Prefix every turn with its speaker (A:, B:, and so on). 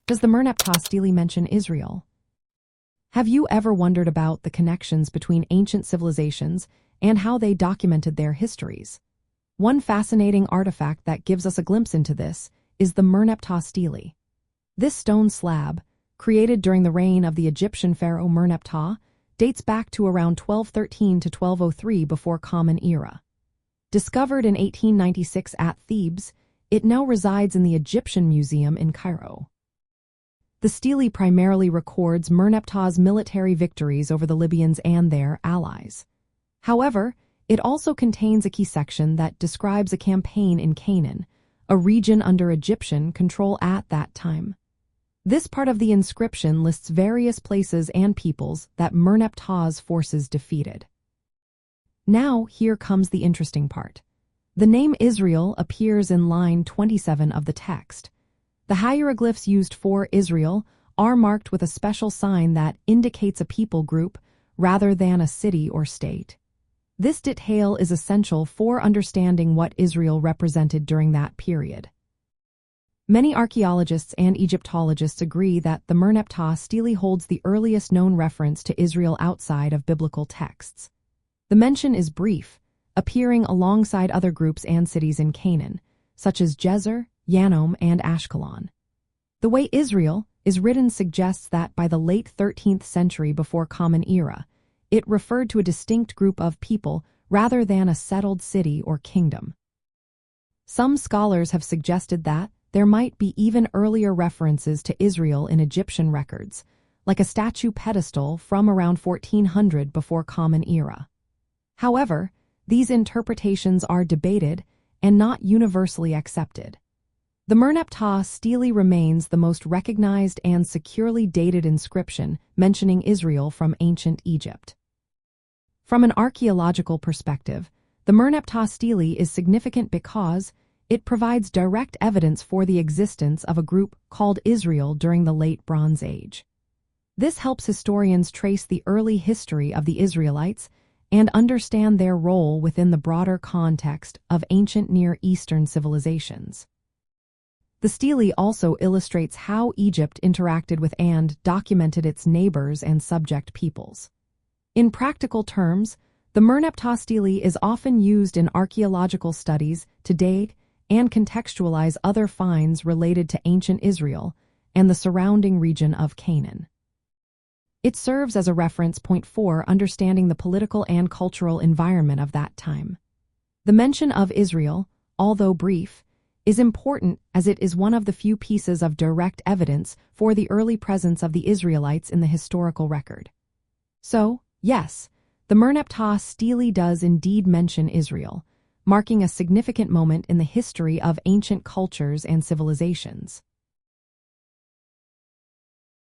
A: Does the Merneptah Stele mention Israel? Have you ever wondered about the connections between ancient civilizations and how they documented their histories? One fascinating artifact that gives us a glimpse into this is the Merneptah Stele. This stone slab, created during the reign of the Egyptian pharaoh Merneptah, dates back to around 1213 to 1203 before Common Era. Discovered in 1896 at Thebes, it now resides in the Egyptian Museum in Cairo. The stele primarily records Merneptah's military victories over the Libyans and their allies. However, it also contains a key section that describes a campaign in Canaan, a region under Egyptian control at that time. This part of the inscription lists various places and peoples that Merneptah's forces defeated. Now, here comes the interesting part. The name Israel appears in line 27 of the text. The hieroglyphs used for Israel are marked with a special sign that indicates a people group rather than a city or state. This detail is essential for understanding what Israel represented during that period. Many archaeologists and Egyptologists agree that the Merneptah Stele holds the earliest known reference to Israel outside of biblical texts. The mention is brief, appearing alongside other groups and cities in Canaan, such as Gezer, Yanom, and Ashkelon. The way Israel is written suggests that by the late 13th century before Common Era, it referred to a distinct group of people rather than a settled city or kingdom. Some scholars have suggested that there might be even earlier references to Israel in Egyptian records, like a statue pedestal from around 1400 before Common Era. However, these interpretations are debated and not universally accepted. The Merneptah Stele remains the most recognized and securely dated inscription mentioning Israel from ancient Egypt. From an archaeological perspective, the Merneptah Stele is significant because it provides direct evidence for the existence of a group called Israel during the Late Bronze Age. This helps historians trace the early history of the Israelites and understand their role within the broader context of ancient Near Eastern civilizations. The stele also illustrates how Egypt interacted with and documented its neighbors and subject peoples. In practical terms, the Merneptah Stele is often used in archaeological studies to date and contextualize other finds related to ancient Israel and the surrounding region of Canaan. It serves as a reference point for understanding the political and cultural environment of that time. The mention of Israel, although brief, is important as it is one of the few pieces of direct evidence for the early presence of the Israelites in the historical record. So, yes, the Merneptah Stele does indeed mention Israel, marking a significant moment in the history of ancient cultures and civilizations.